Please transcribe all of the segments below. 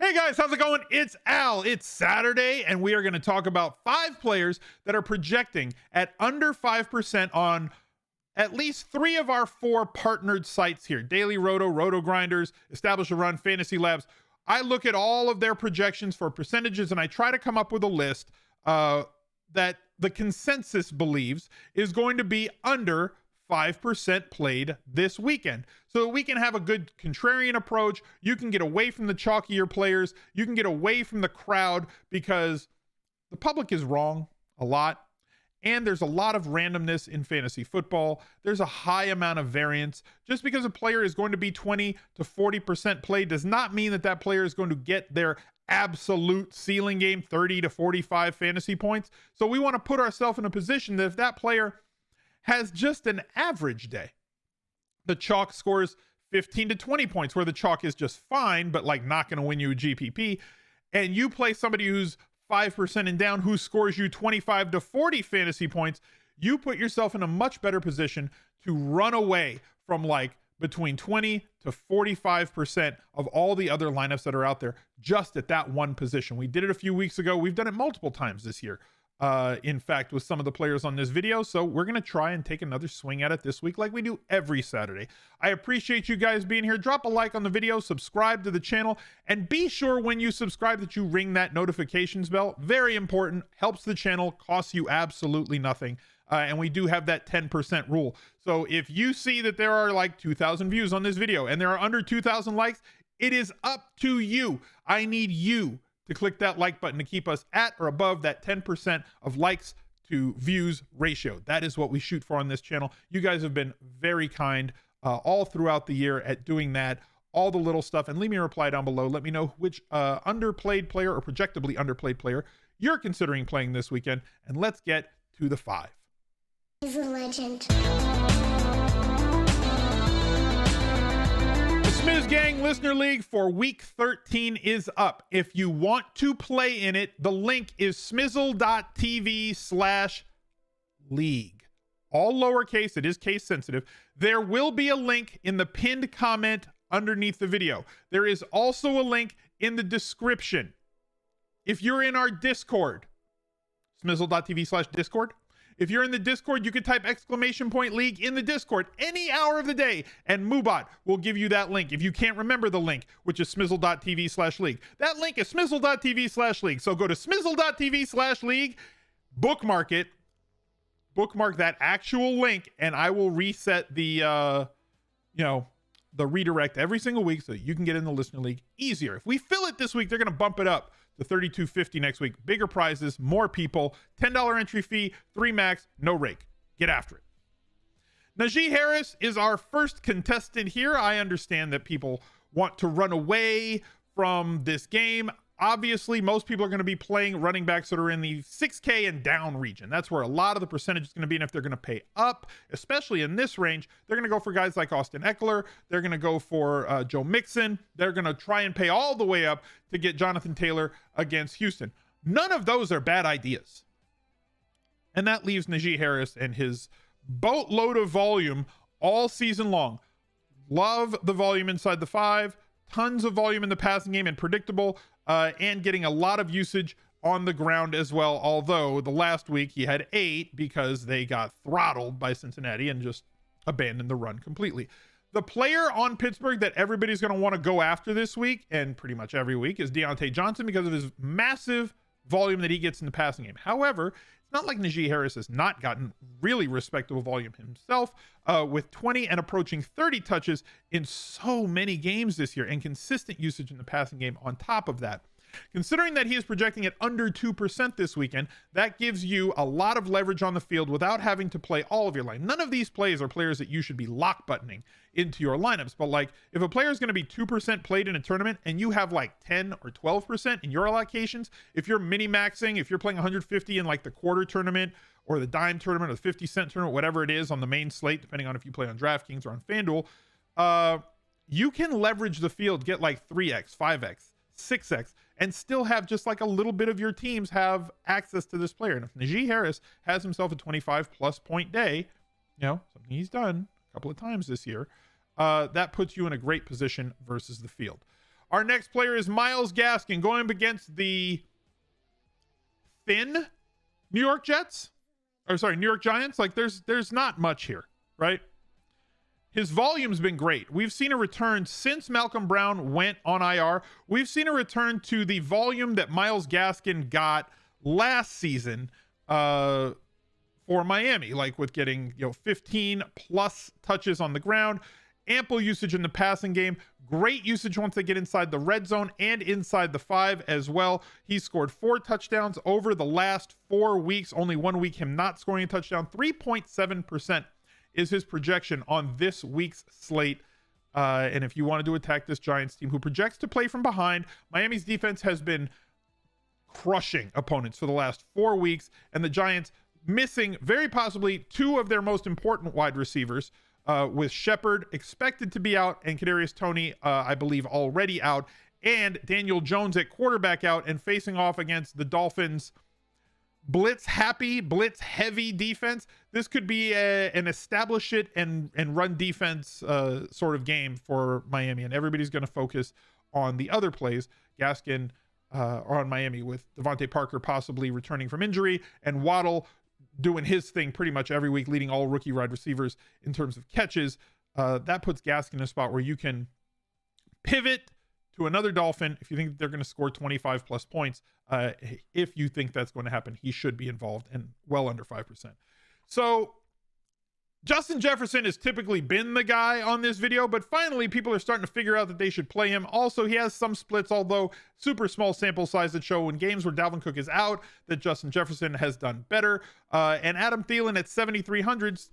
Hey guys, how's it going? It's Al. It's Saturday, and we are going to talk about 5 players that are projecting at under 5% on at least 3 of our 4 partnered sites here. Daily Roto, Rotogrinders, Establish a Run, Fantasy Labs. I look at all of their projections for percentages, and I try to come up with a list that the consensus believes is going to be under 5% played this weekend, so that we can have a good contrarian approach. You can get away from the chalkier players. You can get away from the crowd, because the public is wrong a lot, and there's a lot of randomness in fantasy football. There's a high amount of variance. Just because a player is going to be 20 to 40% played does not mean that that player is going to get their absolute ceiling game, 30 to 45 fantasy points. So we want to put ourselves in a position that if that player has just an average day, the chalk scores 15 to 20 points, where the chalk is just fine, but like not going to win you a GPP, and you play somebody who's 5% and down who scores you 25 to 40 fantasy points, you put yourself in a much better position to run away from like between 20 to 45% of all the other lineups that are out there just at that one position. We did it a few weeks ago. We've done it multiple times this year. In fact, with some of the players on this video. So we're going to try and take another swing at it this week, like we do every Saturday. I appreciate you guys being here. Drop a like on the video, subscribe to the channel, and be sure when you subscribe that you ring that notifications bell. Very important, helps the channel, costs you absolutely nothing. And we do have that 10% rule. So if you see that there are like 2,000 views on this video and there are under 2,000 likes, it is up to you. I need you to click that like button to keep us at or above that 10% of likes to views ratio. That is what we shoot for on this channel. You guys have been very kind all throughout the year at doing that, all the little stuff. And leave me a reply down below. Let me know which underplayed player or projectably underplayed player you're considering playing this weekend. And let's get to the 5. He's a legend. Smiz Gang Listener League for week 13 is up. If you want to play in it, the link is smizzle.tv/league. All lowercase, it is case sensitive. There will be a link in the pinned comment underneath the video. There is also a link in the description. If you're in our Discord, smizzle.tv/discord. If you're in the Discord, you can type !league in the Discord any hour of the day, and Moobot will give you that link if you can't remember the link, which is smizzle.tv/league. That link is smizzle.tv/league. So go to smizzle.tv/league, bookmark it, bookmark that actual link, and I will reset the, the redirect every single week so you can get in the Listener League easier. If we fill it this week, they're going to bump it up to $32.50 next week. Bigger prizes, more people, $10 entry fee, 3 max, no rake. Get after it. NAJEE Harris is our first contestant here. I understand that people want to run away from this game. Obviously, most people are going to be playing running backs that are in the 6K and down region. That's where a lot of the percentage is going to be. And if they're going to pay up, especially in this range, they're going to go for guys like Austin Eckler. They're going to go for Joe Mixon. They're going to try and pay all the way up to get Jonathan Taylor against Houston. None of those are bad ideas. And that leaves NAJEE Harris and his boatload of volume all season long. Love the volume inside the 5. Tons of volume in the passing game and predictable. And getting a lot of usage on the ground as well. Although the last week he had 8 because they got throttled by Cincinnati and just abandoned the run completely. The player on Pittsburgh that everybody's going to want to go after this week, and pretty much every week, is Deontay Johnson because of his massive volume that he gets in the passing game. However, it's not like NAJEE Harris has not gotten really respectable volume himself, with 20 and approaching 30 touches in so many games this year, and consistent usage in the passing game on top of that. Considering that he is projecting at under 2% this weekend, that gives you a lot of leverage on the field without having to play all of your line. None of these plays are players that you should be lock buttoning into your lineups, but like if a player is going to be 2% played in a tournament and you have like 10 or 12% in your allocations, if you're mini maxing, if you're playing 150 in like the quarter tournament or the dime tournament or the 50-cent tournament, whatever it is on the main slate, depending on if you play on Draftkings or on FanDuel, you can leverage the field, get like 3x, 5x, 6x, and still have just like a little bit of your teams have access to this player. And if NAJEE Harris has himself a 25+ point day, something he's done a couple of times this year, that puts you in a great position versus the field. Our next player is Myles Gaskin going up against the thin New York Jets. Or sorry, New York Giants. Like there's not much here, right? His volume's been great. We've seen a return since Malcolm Brown went on IR. We've seen a return to the volume that Myles Gaskin got last season for Miami, like with getting 15 plus touches on the ground, ample usage in the passing game, great usage once they get inside the red zone and inside the 5 as well. He scored 4 touchdowns over the last 4 weeks, only 1 week him not scoring a touchdown. 3.7% is his projection on this week's slate. And if you wanted to attack this Giants team who projects to play from behind, Miami's defense has been crushing opponents for the last 4 weeks, and the Giants missing very possibly 2 of their most important wide receivers, with Shepard expected to be out and Kadarius Toney, I believe, already out, and Daniel Jones at quarterback out, and facing off against the Dolphins' blitz-heavy defense. This could be an establish it and run defense sort of game for Miami, and everybody's going to focus on the other plays. Gaskin on Miami with Devontae Parker possibly returning from injury, and Waddle doing his thing pretty much every week, leading all rookie wide receivers in terms of catches. That puts Gaskin in a spot where you can pivot to another Dolphin if you think they're going to score 25 plus points. If you think that's going to happen, he should be involved, and well under 5%. So Justin Jefferson has typically been the guy on this video, but finally people are starting to figure out that they should play him. Also, he has some splits, although super small sample size, that show in games where Dalvin Cook is out that Justin Jefferson has done better. And Adam Thielen at 7,300's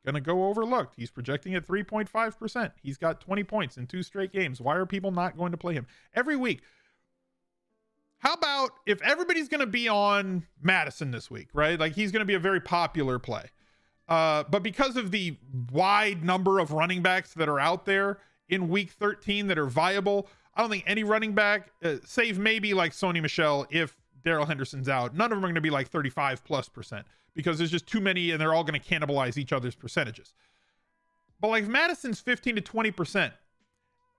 going to go overlooked. He's projecting at 3.5%. He's got 20 points in 2 straight games. Why are people not going to play him every week? How about if everybody's going to be on Madison this week, right? Like, he's going to be a very popular play. But because of the wide number of running backs that are out there in week 13 that are viable, I don't think any running back, save maybe like Sony Michel if Darrell Henderson's out, none of them are going to be like 35+%, because there's just too many and they're all going to cannibalize each other's percentages. But like, if Madison's 15 to 20%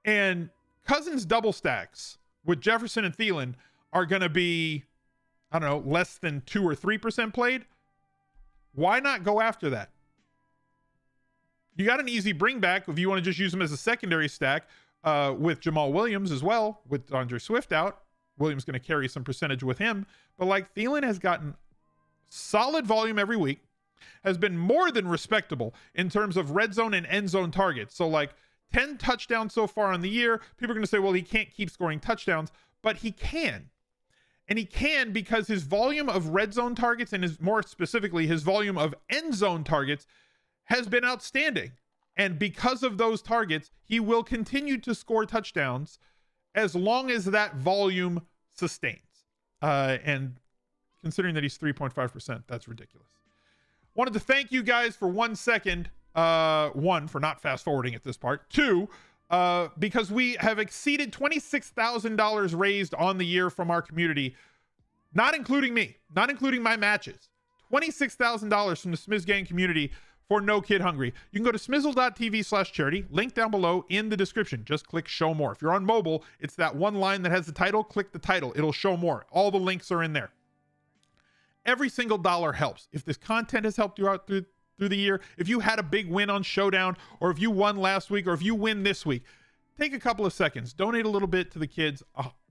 and Cousins double stacks with Jefferson and Thielen are going to be, I don't know, less than 2 or 3% played, why not go after that? You got an easy bring back if you want to just use them as a secondary stack with Jamal Williams as well, with Andre Swift out. Williams going to carry some percentage with him. But like, Thielen has gotten solid volume every week, has been more than respectable in terms of red zone and end zone targets. So like 10 touchdowns so far on the year. People are going to say, well, he can't keep scoring touchdowns, but he can. And he can because his volume of red zone targets, and more specifically, his volume of end zone targets, has been outstanding. And because of those targets, he will continue to score touchdowns as long as that volume sustains. And considering that he's 3.5%, that's ridiculous. Wanted to thank you guys for 1 second. 1, for not fast forwarding at this part. 2, because we have exceeded $26,000 raised on the year from our community, not including me, not including my matches. $26,000 from the Smiz Gang community for No Kid Hungry. You can go to smizzle.tv/charity, link down below in the description. Just click show more. If you're on mobile, it's that one line that has the title. Click the title. It'll show more. All the links are in there. Every single dollar helps. If this content has helped you out through the year, if you had a big win on Showdown, or if you won last week, or if you win this week, take a couple of seconds, donate a little bit to the kids.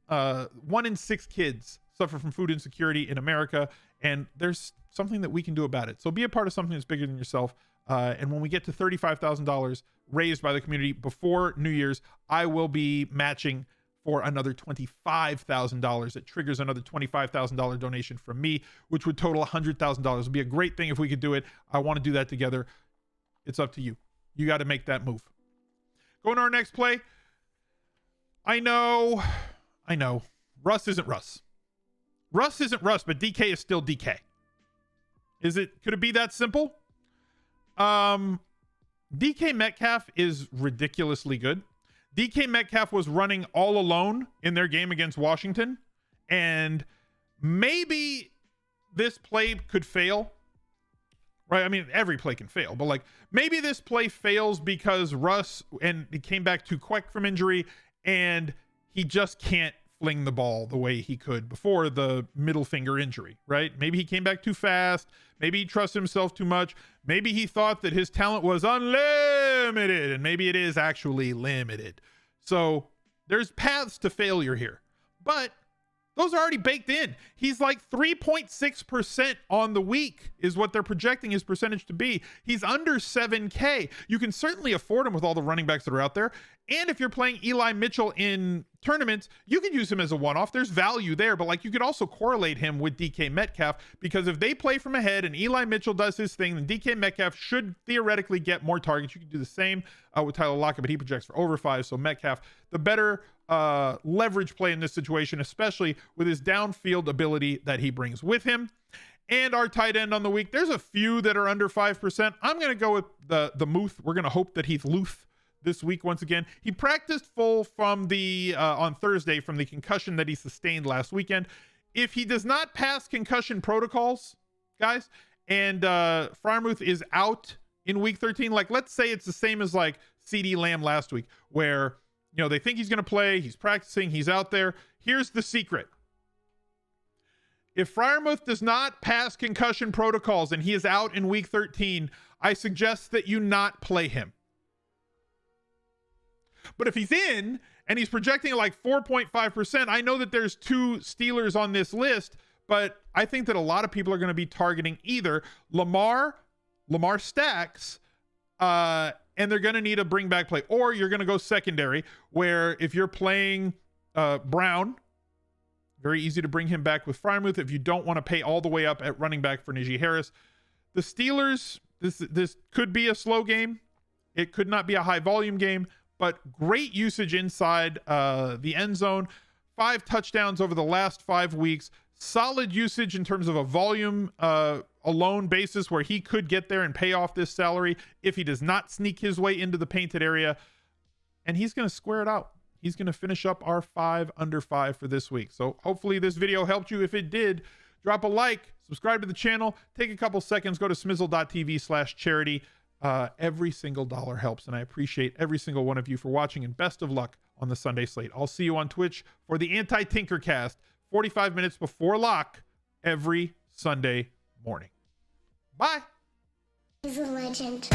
1 in 6 kids suffer from food insecurity in America, and there's something that we can do about it. So be a part of something that's bigger than yourself. And when we get to $35,000 raised by the community before New Year's, I will be matching for another $25,000. It triggers another $25,000 donation from me, which would total $100,000. It'd be a great thing if we could do it. I want to do that together. It's up to you. You got to make that move. Going to our next play. I know. Russ isn't Russ. Russ isn't Russ, but DK is still DK. Could it be that simple? DK Metcalf is ridiculously good. DK Metcalf was running all alone in their game against Washington, and maybe this play could fail, right? I mean, every play can fail, but like, maybe this play fails because Russ, and he came back too quick from injury, and he just can't fling the ball the way he could before the middle finger injury, right? Maybe he came back too fast. Maybe he trusted himself too much. Maybe he thought that his talent was unlimited, and maybe it is actually limited. So there's paths to failure here, but those are already baked in. He's like 3.6% on the week is what they're projecting his percentage to be. He's under 7K. You can certainly afford him with all the running backs that are out there. And if you're playing Eli Mitchell in tournaments, you can use him as a one-off. There's value there, but like you could also correlate him with DK Metcalf, because if they play from ahead and Eli Mitchell does his thing, then DK Metcalf should theoretically get more targets. You can do the same with Tyler Lockett, but he projects for over 5. So Metcalf, the better leverage play in this situation, especially with his downfield ability that he brings with him. And our tight end on the week, there's a few that are under 5%. I'm going to go with the Muth. We're going to hope that he's Luth this week once again. He practiced full from the on Thursday from the concussion that he sustained last weekend. If he does not pass concussion protocols, guys, and FREIERMUTH is out in week 13, like let's say it's the same as like CD Lamb last week, where you know they think he's going to play, he's practicing, he's out there. Here's the secret: if FREIERMUTH does not pass concussion protocols and he is out in week 13, I suggest that you not play him. But if he's in and he's projecting like 4.5%, I know that there's 2 Steelers on this list, but I think that a lot of people are going to be targeting either Lamar Stacks, and they're going to need a bring back play, or you're going to go secondary, where if you're playing Brown, very easy to bring him back with FREIERMUTH if you don't want to pay all the way up at running back for NAJEE Harris. The Steelers, this could be a slow game. It could not be a high volume game, but great usage inside the end zone. 5 touchdowns over the last 5 weeks. Solid usage in terms of a volume alone basis, where he could get there and pay off this salary if he does not sneak his way into the painted area. And he's going to square it out. He's going to finish up our 5 under 5 for this week. So hopefully this video helped you. If it did, drop a like, subscribe to the channel, take a couple seconds, go to smizzle.tv/charity. Every single dollar helps, and I appreciate every single one of you for watching, and best of luck on the Sunday slate. I'll see you on Twitch for the Anti-Tinkercast 45 minutes before lock every Sunday morning. Bye. He's a legend.